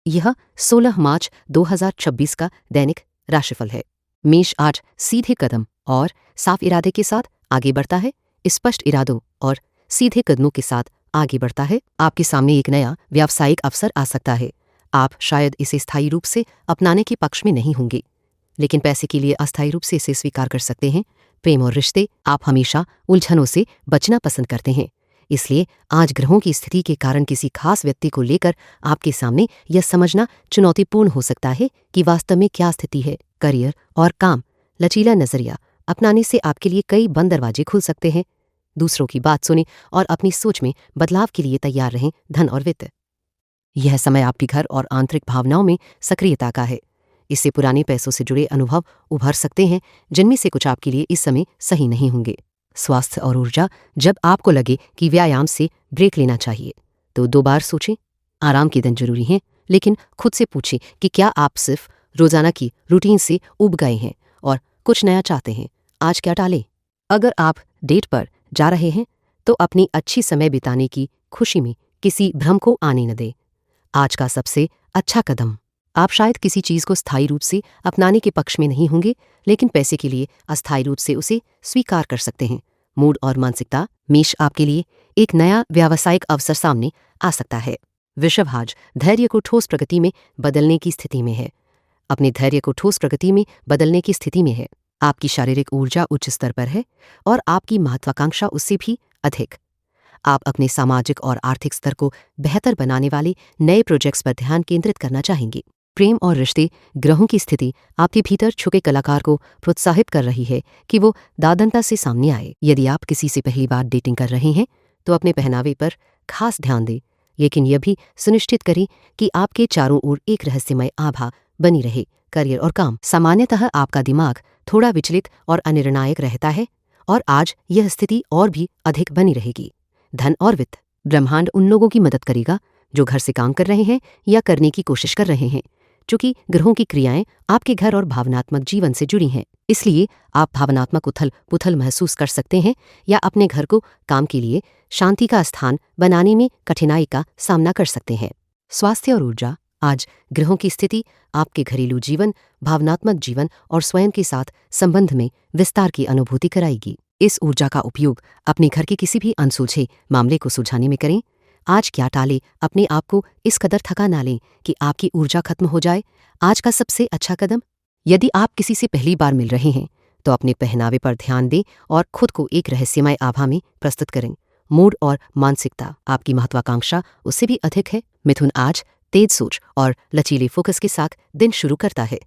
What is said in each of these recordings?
यह 16 मार्च 2026 का दैनिक राशिफल है। मेष आज सीधे कदम और साफ इरादे के साथ आगे बढ़ता है। स्पष्ट इरादों और सीधे कदमों के साथ आगे बढ़ता है। आपके सामने एक नया व्यावसायिक अवसर आ सकता है। आप शायद इसे स्थायी रूप से अपनाने के पक्ष में नहीं होंगे, लेकिन पैसे के लिए अस्थायी रूप से इसे स्वीकार कर सकते हैं। प्रेम और रिश्ते, आप हमेशा उलझनों से बचना पसंद करते हैं, इसलिए आज ग्रहों की स्थिति के कारण किसी खास व्यक्ति को लेकर आपके सामने यह समझना चुनौतीपूर्ण हो सकता है कि वास्तव में क्या स्थिति है। करियर और काम, लचीला नजरिया अपनाने से आपके लिए कई बंद दरवाजे खुल सकते हैं। दूसरों की बात सुने और अपनी सोच में बदलाव के लिए तैयार रहें। धन और वित्त, यह समय आपके घर और आंतरिक भावनाओं में सक्रियता का है। इससे पुराने पैसों से जुड़े अनुभव उभर सकते हैं, जिनमें से कुछ आपके लिए इस समय सही नहीं होंगे। स्वास्थ्य और ऊर्जा, जब आपको लगे कि व्यायाम से ब्रेक लेना चाहिए तो 2 बार सोचें। आराम के दिन जरूरी हैं, लेकिन खुद से पूछें कि क्या आप सिर्फ रोजाना की रूटीन से उब गए हैं और कुछ नया चाहते हैं। आज क्या टालें? अगर आप डेट पर जा रहे हैं तो अपनी अच्छी समय बिताने की खुशी में किसी भ्रम को आने न दें। आज का सबसे अच्छा कदम, आप शायद किसी चीज को स्थायी रूप से अपनाने के पक्ष में नहीं होंगे, लेकिन पैसे के लिए अस्थायी रूप से उसे स्वीकार कर सकते हैं। मूड और मानसिकता, मेष आपके लिए एक नया व्यावसायिक अवसर सामने आ सकता है। वृषभ आज धैर्य को ठोस प्रगति में बदलने की स्थिति में है। अपने धैर्य को ठोस प्रगति में बदलने की स्थिति में है। आपकी शारीरिक ऊर्जा उच्च स्तर पर है और आपकी महत्वाकांक्षा उससे भी अधिक। आप अपने सामाजिक और आर्थिक स्तर को बेहतर बनाने वाले नए प्रोजेक्ट्स पर ध्यान केंद्रित करना चाहेंगे। प्रेम और रिश्ते, ग्रहों की स्थिति आपके भीतर छुपे कलाकार को प्रोत्साहित कर रही है कि वो दादनता से सामने आए। यदि आप किसी से पहली बार डेटिंग कर रहे हैं तो अपने पहनावे पर खास ध्यान दें, लेकिन यह भी सुनिश्चित करें कि आपके चारों ओर एक रहस्यमय आभा बनी रहे। करियर और काम, सामान्यतः आपका दिमाग थोड़ा विचलित और अनिर्णायक रहता है और आज यह स्थिति और भी अधिक बनी रहेगी। धन और वित्त, ब्रह्मांड उन लोगों की मदद करेगा जो घर से काम कर रहे हैं या करने की कोशिश कर रहे हैं। चूंकि ग्रहों की क्रियाएं आपके घर और भावनात्मक जीवन से जुड़ी हैं, इसलिए आप भावनात्मक उथल पुथल महसूस कर सकते हैं या अपने घर को काम के लिए शांति का स्थान बनाने में कठिनाई का सामना कर सकते हैं। स्वास्थ्य और ऊर्जा, आज ग्रहों की स्थिति आपके घरेलू जीवन, भावनात्मक जीवन और स्वयं के साथ संबंध में विस्तार की अनुभूति कराएगी। इस ऊर्जा का उपयोग अपने घर के किसी भी अनसुलझे मामले को सुलझाने में करें। आज क्या टाले, अपने आप को इस कदर थका ना लें कि आपकी ऊर्जा खत्म हो जाए। आज का सबसे अच्छा कदम, यदि आप किसी से पहली बार मिल रहे हैं तो अपने पहनावे पर ध्यान दें और खुद को एक रहस्यमय आभा में प्रस्तुत करें। मूड और मानसिकता, आपकी महत्वाकांक्षा उससे भी अधिक है। मिथुन आज तेज सोच और लचीले फोकस के साथ दिन शुरू करता है।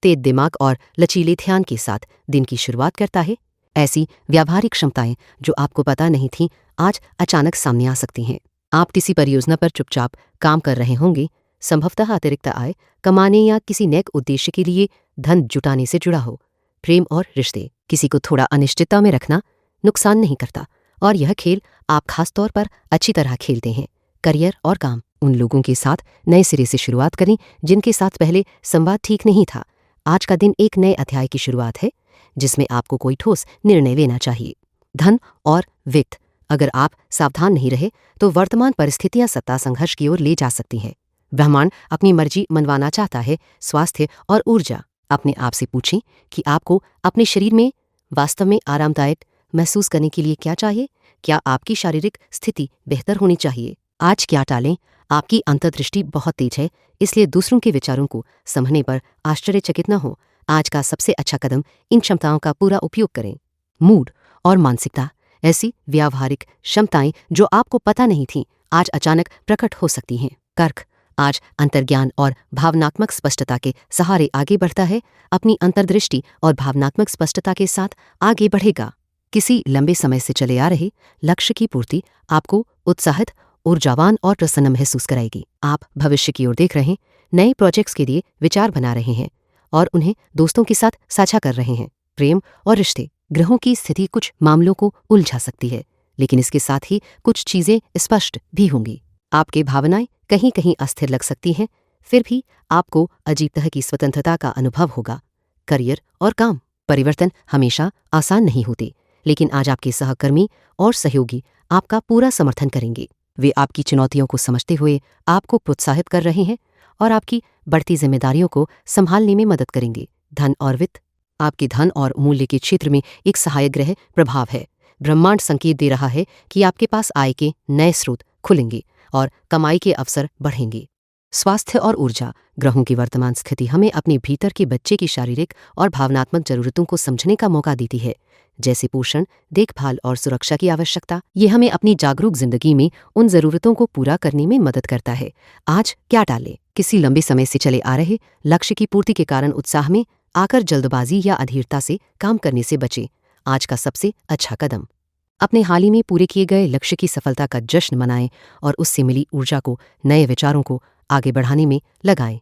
तेज दिमाग और लचीले ध्यान के साथ दिन की शुरुआत करता है। ऐसी व्यावहारिक क्षमताएं जो आपको पता नहीं थीं, आज अचानक सामने आ सकती हैं। आप किसी परियोजना पर चुपचाप काम कर रहे होंगे, संभवतः अतिरिक्त आय कमाने या किसी नए उद्देश्य के लिए धन जुटाने से जुड़ा हो। प्रेम और रिश्ते, किसी को थोड़ा अनिश्चितता में रखना नुकसान नहीं करता और यह खेल आप खास तौर पर अच्छी तरह खेलते हैं। करियर और काम, उन लोगों के साथ नए सिरे से शुरुआत करें जिनके साथ पहले संवाद ठीक नहीं था। आज का दिन एक नए अध्याय की शुरुआत है जिसमें आपको कोई ठोस निर्णय लेना चाहिए। धन और वित्त, अगर आप सावधान नहीं रहे तो वर्तमान परिस्थितियां सत्ता संघर्ष की ओर ले जा सकती हैं। ब्रह्मांड अपनी मर्जी मनवाना चाहता है। स्वास्थ्य और ऊर्जा, अपने आप से पूछें कि आपको अपने शरीर में वास्तव में आरामदायक महसूस करने के लिए क्या चाहिए। क्या आपकी शारीरिक स्थिति बेहतर होनी चाहिए? आज क्या टालें, आपकी अंतर्दृष्टि बहुत तेज है, इसलिए दूसरों के विचारों को समझने पर आश्चर्यचकित न हो। आज का सबसे अच्छा कदम, इन क्षमताओं का पूरा उपयोग करें। मूड और मानसिकता, ऐसी व्यावहारिक क्षमताएं जो आपको पता नहीं थीं, आज अचानक प्रकट हो सकती हैं। कर्क आज अंतर्ज्ञान और भावनात्मक स्पष्टता के सहारे आगे बढ़ता है। अपनी अंतर्दृष्टि और भावनात्मक स्पष्टता के साथ आगे बढ़ेगा। किसी लंबे समय से चले आ रहे लक्ष्य की पूर्ति आपको उत्साहित, ऊर्जावान और प्रसन्न महसूस कराएगी। आप भविष्य की ओर देख रहे हैं, नए प्रोजेक्ट्स के लिए विचार बना रहे हैं और उन्हें दोस्तों के साथ साझा कर रहे हैं। प्रेम और रिश्ते, ग्रहों की स्थिति कुछ मामलों को उलझा सकती है, लेकिन इसके साथ ही कुछ चीजें स्पष्ट भी होंगी। आपकी भावनाएं कहीं कहीं अस्थिर लग सकती हैं, फिर भी आपको अजीब तरह की स्वतंत्रता का अनुभव होगा। करियर और काम, परिवर्तन हमेशा आसान नहीं होते, लेकिन आज आपके सहकर्मी और सहयोगी आपका पूरा समर्थन करेंगे। वे आपकी चुनौतियों को समझते हुए आपको प्रोत्साहित कर रहे हैं और आपकी बढ़ती जिम्मेदारियों को संभालने में मदद करेंगे। धन और वित्त, आपके धन और मूल्य के क्षेत्र में एक सहायक ग्रह प्रभाव है। ब्रह्मांड संकेत दे रहा है कि आपके पास आय के नए स्रोत खुलेंगे और कमाई के अवसर बढ़ेंगे। स्वास्थ्य और ऊर्जा, ग्रहों की वर्तमान स्थिति हमें अपने भीतर के बच्चे की शारीरिक और भावनात्मक जरूरतों को समझने का मौका देती है, जैसे पोषण, देखभाल और सुरक्षा की आवश्यकता। ये हमें अपनी जागरूक जिंदगी में उन जरूरतों को पूरा करने में मदद करता है। आज क्या टालें? किसी लंबे समय से चले आ रहे लक्ष्य की पूर्ति के कारण उत्साह में आकर जल्दबाजी या अधीरता से काम करने से बचें। आज का सबसे अच्छा कदम, अपने हाल ही में पूरे किए गए लक्ष्य की सफलता का जश्न मनाएं और उससे मिली ऊर्जा को नए विचारों को आगे बढ़ाने में लगाएं।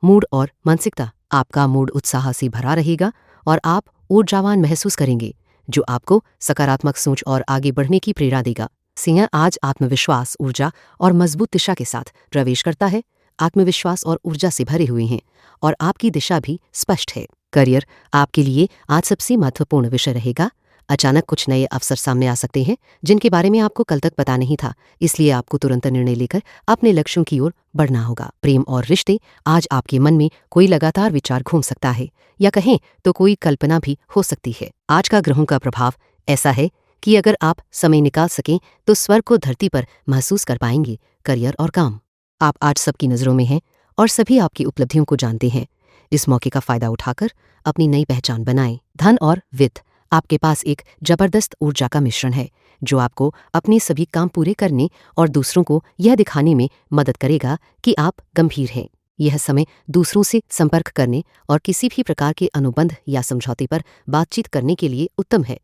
मूड और मानसिकता, आपका मूड उत्साह से भरा रहेगा और आप ऊर्जावान महसूस करेंगे, जो आपको सकारात्मक सोच और आगे बढ़ने की प्रेरणा देगा। सिंह, आज आत्मविश्वास, ऊर्जा और मजबूत दिशा के साथ प्रवेश करता है। आत्मविश्वास और ऊर्जा से भरे हुए हैं और आपकी दिशा भी स्पष्ट है। करियर, आपके लिए आज सबसे महत्वपूर्ण विषय रहेगा। अचानक कुछ नए अवसर सामने आ सकते हैं जिनके बारे में आपको कल तक पता नहीं था, इसलिए आपको तुरंत निर्णय लेकर अपने लक्ष्यों की ओर बढ़ना होगा। प्रेम और रिश्ते, आज आपके मन में कोई लगातार विचार घूम सकता है या कहें तो कोई कल्पना भी हो सकती है। आज का ग्रहों का प्रभाव ऐसा है कि अगर आप समय निकाल सकें तो स्वर्ग को धरती पर महसूस कर पाएंगे। करियर और काम, आप आज सबकी नजरों में हैं और सभी आपकी उपलब्धियों को जानते हैं। इस मौके का फायदा उठाकर अपनी नई पहचान बनाएं। धन और वित्त, आपके पास एक जबरदस्त ऊर्जा का मिश्रण है जो आपको अपने सभी काम पूरे करने और दूसरों को यह दिखाने में मदद करेगा कि आप गंभीर हैं। यह समय दूसरों से संपर्क करने और किसी भी प्रकार के अनुबंध या समझौते पर बातचीत करने के लिए उत्तम है।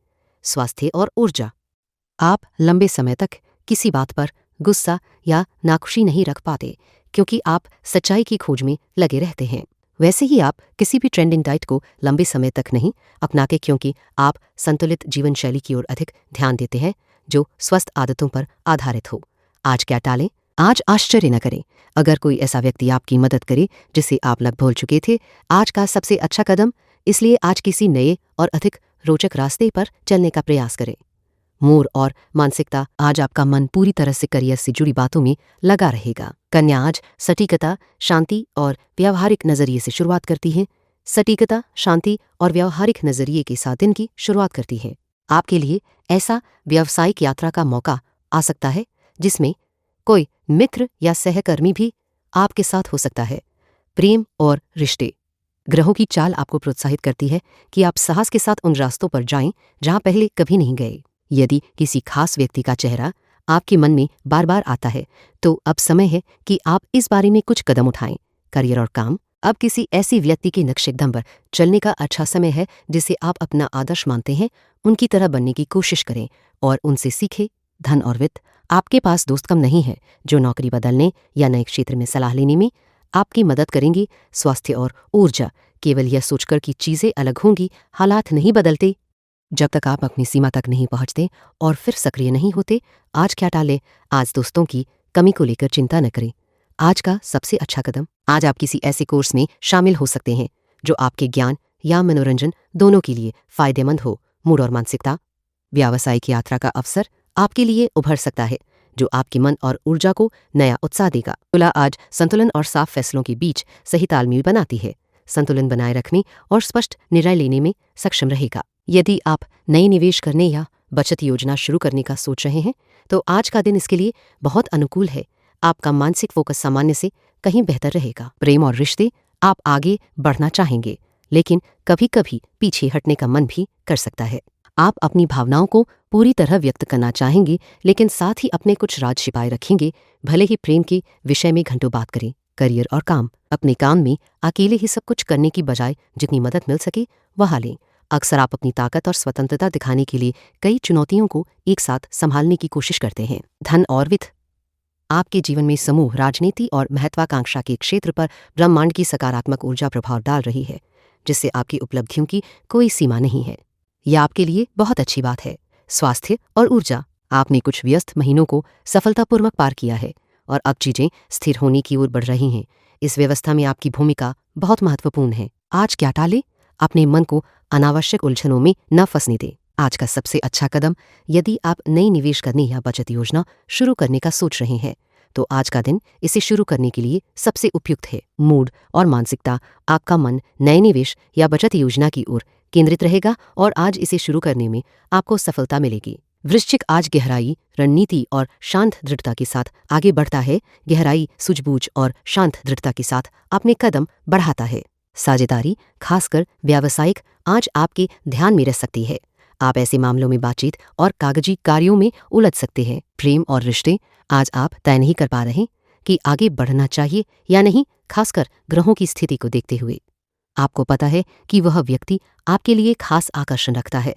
स्वास्थ्य और ऊर्जा, आप लंबे समय तक किसी बात पर गुस्सा या नाखुशी नहीं रख पाते क्योंकि आप सच्चाई की खोज में लगे रहते हैं। वैसे ही आप किसी भी ट्रेंडिंग डाइट को लंबे समय तक नहीं अपनाते क्योंकि आप संतुलित जीवन शैली की ओर अधिक ध्यान देते हैं जो स्वस्थ आदतों पर आधारित हो। आज क्या टालें? आज आश्चर्य न करें अगर कोई ऐसा व्यक्ति आपकी मदद करे जिसे आप लग भूल चुके थे। आज का सबसे अच्छा कदम, इसलिए आज किसी नए और अधिक रोचक रास्ते पर चलने का प्रयास करें। मूड और मानसिकता, आज आपका मन पूरी तरह से करियर से जुड़ी बातों में लगा रहेगा। कन्या, आज सटीकता, शांति और व्यावहारिक नजरिए से शुरुआत करती है। सटीकता, शांति और व्यावहारिक नजरिए के साथ दिन की शुरुआत करती है। आपके लिए ऐसा व्यावसायिक यात्रा का मौका आ सकता है जिसमें कोई मित्र या सहकर्मी भी आपके साथ हो सकता है। प्रेम और रिश्ते, ग्रहों की चाल आपको प्रोत्साहित करती है कि आप साहस के साथ उन रास्तों पर जाएं जहां पहले कभी नहीं गए। यदि किसी खास व्यक्ति का चेहरा आपके मन में बार बार आता है तो अब समय है कि आप इस बारे में कुछ कदम उठाएं। करियर और काम, अब किसी ऐसी व्यक्ति के नक्शेकदम पर चलने का अच्छा समय है जिसे आप अपना आदर्श मानते हैं। उनकी तरह बनने की कोशिश करें और उनसे सीखें। धन और वित्त, आपके पास दोस्त कम नहीं है जो नौकरी बदलने या नए क्षेत्र में सलाह लेने में आपकी मदद करेंगे। स्वास्थ्य और ऊर्जा, केवल यह सोचकर कि चीजें अलग होंगी, हालात नहीं बदलते जब तक आप अपनी सीमा तक नहीं पहुंचते और फिर सक्रिय नहीं होते। आज क्या टालें? आज दोस्तों की कमी को लेकर चिंता न करें। आज का सबसे अच्छा कदम, आज आप किसी ऐसे कोर्स में शामिल हो सकते हैं जो आपके ज्ञान या मनोरंजन दोनों के लिए फायदेमंद हो। मूड और मानसिकता, व्यावसायिक यात्रा का अवसर आपके लिए उभर सकता है जो आपके मन और ऊर्जा को नया उत्साह देगा। तुला, आज संतुलन और साफ फैसलों के बीच सही तालमेल बनाती है। संतुलन बनाए रखने और स्पष्ट निर्णय लेने में सक्षम रहेगा। यदि आप नई निवेश करने या बचत योजना शुरू करने का सोच रहे हैं तो आज का दिन इसके लिए बहुत अनुकूल है। आपका मानसिक फोकस सामान्य से कहीं बेहतर रहेगा। प्रेम और रिश्ते, आप आगे बढ़ना चाहेंगे लेकिन कभी कभी पीछे हटने का मन भी कर सकता है। आप अपनी भावनाओं को पूरी तरह व्यक्त करना चाहेंगे लेकिन साथ ही अपने कुछ राज छिपाए रखेंगे, भले ही प्रेम के विषय में घंटों बात करें। करियर और काम, अपने काम में अकेले ही सब कुछ करने की बजाय जितनी मदद मिल सके वह लें। अक्सर आप अपनी ताकत और स्वतंत्रता दिखाने के लिए कई चुनौतियों को एक साथ संभालने की कोशिश करते हैं। धन और वित्त, आपके जीवन में समूह, राजनीति और महत्वाकांक्षा के क्षेत्र पर ब्रह्मांड की सकारात्मक ऊर्जा प्रभाव डाल रही है जिससे आपकी उपलब्धियों की कोई सीमा नहीं है। यह आपके लिए बहुत अच्छी बात है। स्वास्थ्य और ऊर्जा, आपने कुछ व्यस्त महीनों को सफलतापूर्वक पार किया है और अब चीजें स्थिर होने की ओर बढ़ रही हैं। इस व्यवस्था में आपकी भूमिका बहुत महत्वपूर्ण है। आज क्या टालें? अपने मन को अनावश्यक उलझनों में न फंसने दें। आज का सबसे अच्छा कदम, यदि आप नई निवेश करने या बचत योजना शुरू करने का सोच रहे हैं तो आज का दिन इसे शुरू करने के लिए सबसे उपयुक्त है। मूड और मानसिकता, आपका मन नए निवेश या बचत योजना की ओर केंद्रित रहेगा और आज इसे शुरू करने में आपको सफलता मिलेगी। वृश्चिक आज गहराई, रणनीति और शांत दृढ़ता के साथ आगे बढ़ता है। गहराई, सूझबूझ और शांत दृढ़ता के साथ अपने कदम बढ़ाता है। साझेदारी, खासकर व्यावसायिक, आज आपके ध्यान में रह सकती है। आप ऐसे मामलों में बातचीत और कागजी कार्यों में उलझ सकते हैं। प्रेम और रिश्ते, आज आप तय नहीं कर पा रहे कि आगे बढ़ना चाहिए या नहीं, खासकर ग्रहों की स्थिति को देखते हुए। आपको पता है कि वह व्यक्ति आपके लिए खास आकर्षण रखता है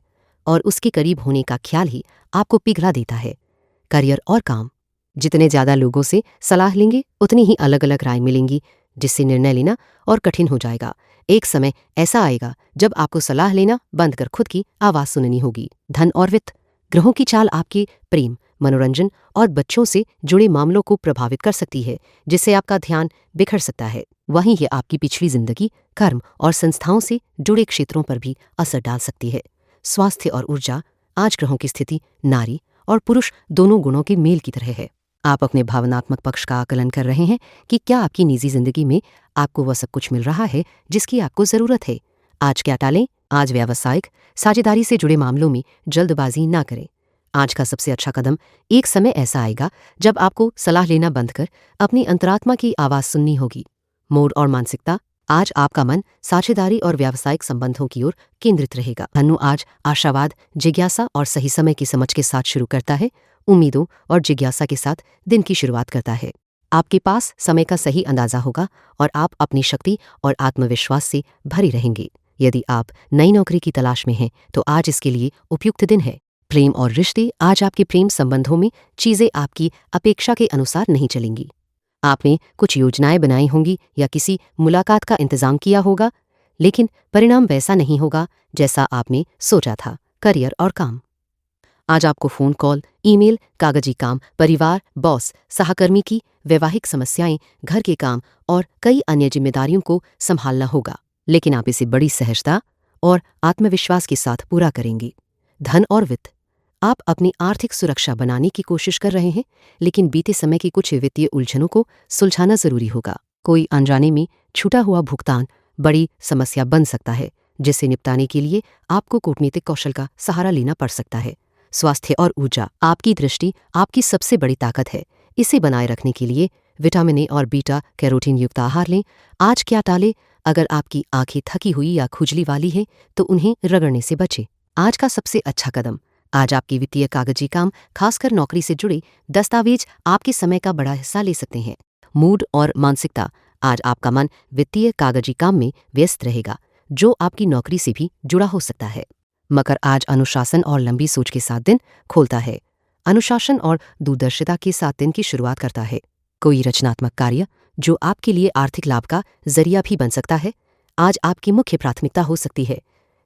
और उसके करीब होने का ख्याल ही आपको पिघला देता है। करियर और काम, जितने ज्यादा लोगों से सलाह लेंगे उतनी ही अलग अलग राय मिलेंगी, जिससे निर्णय लेना और कठिन हो जाएगा। एक समय ऐसा आएगा जब आपको सलाह लेना बंद कर खुद की आवाज सुननी होगी। धन और वित्त, ग्रहों की चाल आपके प्रेम, मनोरंजन और बच्चों से जुड़े मामलों को प्रभावित कर सकती है, जिससे आपका ध्यान बिखर सकता है। वहीं ये आपकी पिछली जिंदगी, कर्म और संस्थाओं से जुड़े क्षेत्रों पर भी असर डाल सकती है। स्वास्थ्य और ऊर्जा, आज ग्रहों की स्थिति नारी और पुरुष दोनों गुणों के मेल की तरह है। आप अपने भावनात्मक पक्ष का आकलन कर रहे हैं कि क्या आपकी निजी जिंदगी में आपको वह सब कुछ मिल रहा है जिसकी आपको जरूरत है। आज क्या टालें? आज व्यावसायिक, साझेदारी से जुड़े मामलों में जल्दबाजी ना करें। आज का सबसे अच्छा कदम, एक समय ऐसा आएगा जब आपको सलाह लेना बंद कर अपनी अंतरात्मा की आवाज सुननी होगी। मूड और मानसिकता, आज आपका मन साझेदारी और व्यावसायिक संबंधों की ओर केंद्रित रहेगा। धनु आज आशावाद, जिज्ञासा और सही समय की समझ के साथ शुरू करता है। उम्मीदों और जिज्ञासा के साथ दिन की शुरुआत करता है। आपके पास समय का सही अंदाजा होगा और आप अपनी शक्ति और आत्मविश्वास से भरे रहेंगे। यदि आप नई नौकरी की तलाश में हैं तो आज इसके लिए उपयुक्त दिन है। प्रेम और रिश्ते, आज आपके प्रेम संबंधों में चीजें आपकी अपेक्षा के अनुसार नहीं चलेंगी। आपने कुछ योजनाएं बनाई होंगी या किसी मुलाकात का इंतजाम किया होगा, लेकिन परिणाम वैसा नहीं होगा जैसा आपने सोचा था। करियर और काम, आज आपको फोन कॉल, ईमेल, कागजी काम, परिवार, बॉस, सहकर्मी की वैवाहिक समस्याएं, घर के काम और कई अन्य जिम्मेदारियों को संभालना होगा, लेकिन आप इसे बड़ी सहजता और आत्मविश्वास के साथ पूरा करेंगे। धन और वित्त, आप अपनी आर्थिक सुरक्षा बनाने की कोशिश कर रहे हैं, लेकिन बीते समय की कुछ वित्तीय उलझनों को सुलझाना जरूरी होगा। कोई अनजाने में छूटा हुआ भुगतान बड़ी समस्या बन सकता है, जिससे निपटाने के लिए आपको कूटनीतिक कौशल का सहारा लेना पड़ सकता है। स्वास्थ्य और ऊर्जा, आपकी दृष्टि आपकी सबसे बड़ी ताकत है। इसे बनाए रखने के लिए विटामिन ए और बीटा कैरोटीन युक्त आहार लें। आज क्या टालें? अगर आपकी आंखें थकी हुई या खुजली वाली हैं तो उन्हें रगड़ने से बचें। आज का सबसे अच्छा कदम, आज आपके वित्तीय कागजी काम, खासकर नौकरी से जुड़े दस्तावेज आपके समय का बड़ा हिस्सा ले सकते हैं। मूड और मानसिकता, आज आपका मन वित्तीय कागजी काम में व्यस्त रहेगा, जो आपकी नौकरी से भी जुड़ा हो सकता है। मकर आज अनुशासन और लंबी सोच के साथ दिन खोलता है। अनुशासन और दूरदर्शिता के साथ दिन की शुरुआत करता है। कोई रचनात्मक कार्य जो आपके लिए आर्थिक लाभ का जरिया भी बन सकता है, आज आपकी मुख्य प्राथमिकता हो सकती है।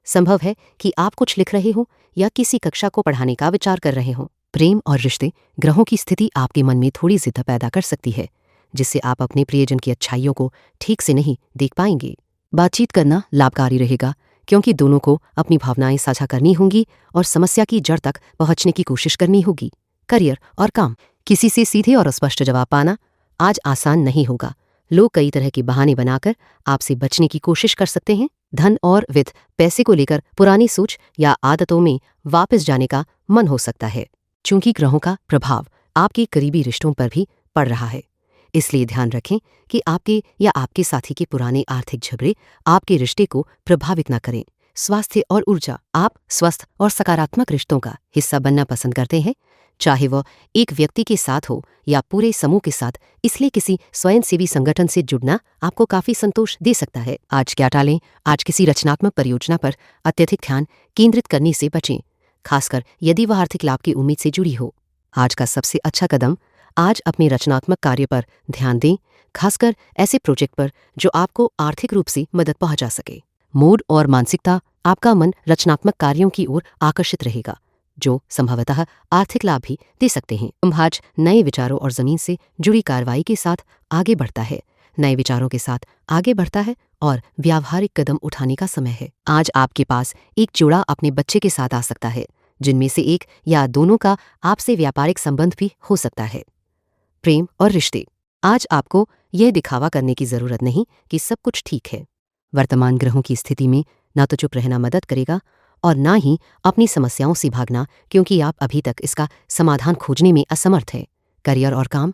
संभव है कि आप कुछ लिख रहे हो या किसी कक्षा को पढ़ाने का विचार कर रहे हो। प्रेम और रिश्ते, ग्रहों की स्थिति आपके मन में थोड़ी जिद पैदा कर सकती है, जिससे आप अपने प्रियजन की अच्छाइयों को ठीक से नहीं देख पाएंगे। बातचीत करना लाभकारी रहेगा, क्योंकि दोनों को अपनी भावनाएं साझा करनी होंगी और समस्या की जड़ तक पहुंचने की कोशिश करनी होगी। करियर और काम, किसी से सीधे और स्पष्ट जवाब पाना आज आसान नहीं होगा। लोग कई तरह के बहाने बनाकर आपसे बचने की कोशिश कर सकते हैं। धन और वित्त, पैसे को लेकर पुरानी सोच या आदतों में वापस जाने का मन हो सकता है, चूंकि ग्रहों का प्रभाव आपके करीबी रिश्तों पर भी पड़ रहा है। इसलिए ध्यान रखें कि आपके या आपके साथी के पुराने आर्थिक झगड़े आपके रिश्ते को प्रभावित न करें। स्वास्थ्य और ऊर्जा, आप स्वस्थ और सकारात्मक रिश्तों का हिस्सा बनना पसंद करते हैं, चाहे वह एक व्यक्ति के साथ हो या पूरे समूह के साथ। इसलिए किसी स्वयंसेवी संगठन से जुड़ना आपको काफी संतोष दे सकता है। आज क्या टालें? आज किसी रचनात्मक परियोजना पर अत्यधिक ध्यान केंद्रित करने से बचें, खासकर यदि वह आर्थिक लाभ की उम्मीद से जुड़ी हो। आज का सबसे अच्छा कदम, आज अपने रचनात्मक कार्य पर ध्यान दें, खासकर ऐसे प्रोजेक्ट पर जो आपको आर्थिक रूप से मदद पहुंचा सके। मूड और मानसिकता, आपका मन रचनात्मक कार्यों की ओर आकर्षित रहेगा, जो संभवतः आर्थिक लाभ भी दे सकते हैं। आज नए विचारों और जमीन से जुड़ी कार्रवाई के साथ आगे बढ़ता है। नए विचारों के साथ आगे बढ़ता है और व्यावहारिक कदम उठाने का समय है। आज आपके पास एक जोड़ा अपने बच्चे के साथ आ सकता है, जिनमें से एक या दोनों का आपसे व्यापारिक संबंध भी हो सकता है। प्रेम और रिश्ते। आज आपको यह दिखावा करने की जरूरत नहीं कि सब कुछ ठीक है। वर्तमान ग्रहों की स्थिति में ना तो चुप रहना मदद करेगा और ना ही अपनी समस्याओं से भागना, क्योंकि आप अभी तक इसका समाधान खोजने में असमर्थ हैं। करियर और काम,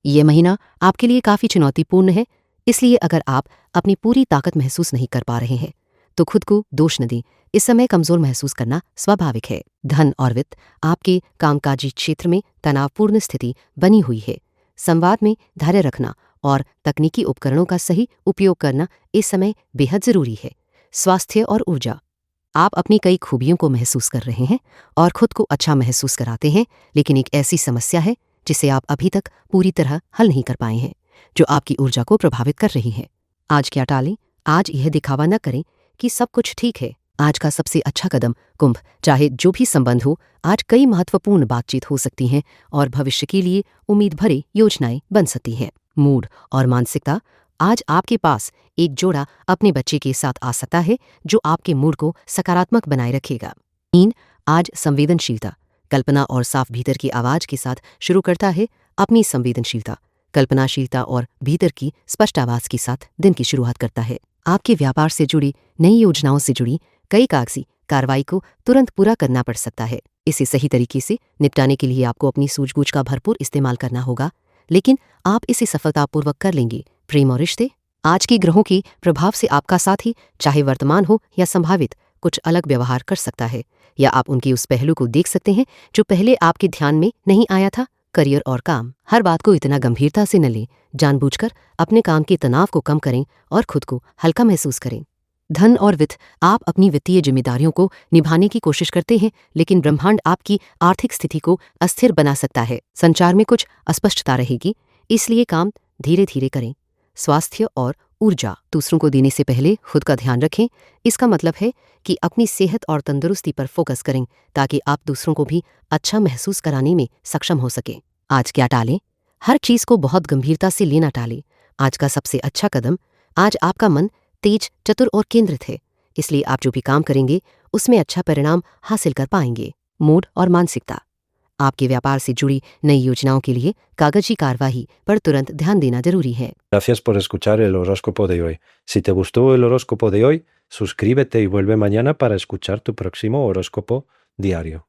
ये महीना आपके लिए काफी चुनौतीपूर्ण है, इसलिए अगर आप अपनी पूरी ताकत महसूस नहीं कर पा रहे हैं तो खुद को दोष न दें। इस समय कमजोर महसूस करना स्वाभाविक है। धन और वित्त, आपके कामकाजी क्षेत्र में तनावपूर्ण स्थिति बनी हुई है। संवाद में धैर्य रखना और तकनीकी उपकरणों का सही उपयोग करना इस समय बेहद जरूरी है। स्वास्थ्य और ऊर्जा, आप अपनी कई खूबियों को महसूस कर रहे हैं और खुद को अच्छा महसूस कराते हैं, लेकिन एक ऐसी समस्या है जिसे आप अभी तक पूरी तरह हल नहीं कर पाए हैं, जो आपकी ऊर्जा को प्रभावित कर रही है। आज क्या टालें? आज यह दिखावा न करें कि सब कुछ ठीक है। आज का सबसे अच्छा कदम कुंभ, चाहे जो भी संबंध हो, आज कई महत्वपूर्ण बातचीत हो सकती हैं और भविष्य के लिए उम्मीद भरी योजनाएं बन सकती हैं। मूड और मानसिकता, आज आपके पास एक जोड़ा अपने बच्चे के साथ आ सकता है जो आपके मूड को सकारात्मक बनाए रखेगा। नींद, आज संवेदनशीलता, कल्पना और साफ भीतर की आवाज के साथ शुरू करता है। अपनी संवेदनशीलता, कल्पनाशीलता और भीतर की स्पष्ट आवाज के साथ दिन की शुरुआत करता है। आपके व्यापार से जुड़ी नई योजनाओं से जुड़ी कई कागजी कार्रवाई को तुरंत पूरा करना पड़ सकता है। इसे सही तरीके से निपटाने के लिए आपको अपनी सूझबूझ का भरपूर इस्तेमाल करना होगा, लेकिन आप इसे सफलतापूर्वक कर लेंगे। प्रेम और रिश्ते, आज के ग्रहों के प्रभाव से आपका साथी, चाहे वर्तमान हो या संभावित, कुछ अलग व्यवहार कर सकता है, या आप उनके उस पहलू को देख सकते हैं जो पहले आपके ध्यान में नहीं आया था। करियर और काम, हर बात को इतना गंभीरता से न लें। जानबूझकर अपने काम के तनाव को कम करें और खुद को हल्का महसूस करें। धन और वित्त, आप अपनी वित्तीय जिम्मेदारियों को निभाने की कोशिश करते हैं, लेकिन ब्रह्मांड आपकी आर्थिक स्थिति को अस्थिर बना सकता है। संचार में कुछ अस्पष्टता रहेगी, इसलिए काम धीरे धीरे करें। स्वास्थ्य और ऊर्जा, दूसरों को देने से पहले खुद का ध्यान रखें। इसका मतलब है कि अपनी सेहत और तंदुरुस्ती पर फोकस करें ताकि आप दूसरों को भी अच्छा महसूस कराने में सक्षम हो सकें। आज क्या टालें? हर चीज को बहुत गंभीरता से लेना टालें। आज का सबसे अच्छा कदम, आज आपका मन तेज, चतुर और केंद्रित है, इसलिए आप जो भी काम करेंगे उसमें अच्छा परिणाम हासिल कर पाएंगे। मूड और मानसिकता, आपके व्यापार से जुड़ी नई योजनाओं के लिए कागजी कार्यवाही पर तुरंत ध्यान देना जरूरी है। Gracias por escuchar el horóscopo de hoy. Si te gustó el horóscopo de hoy, suscríbete y vuelve mañana para escuchar tu próximo horóscopo diario.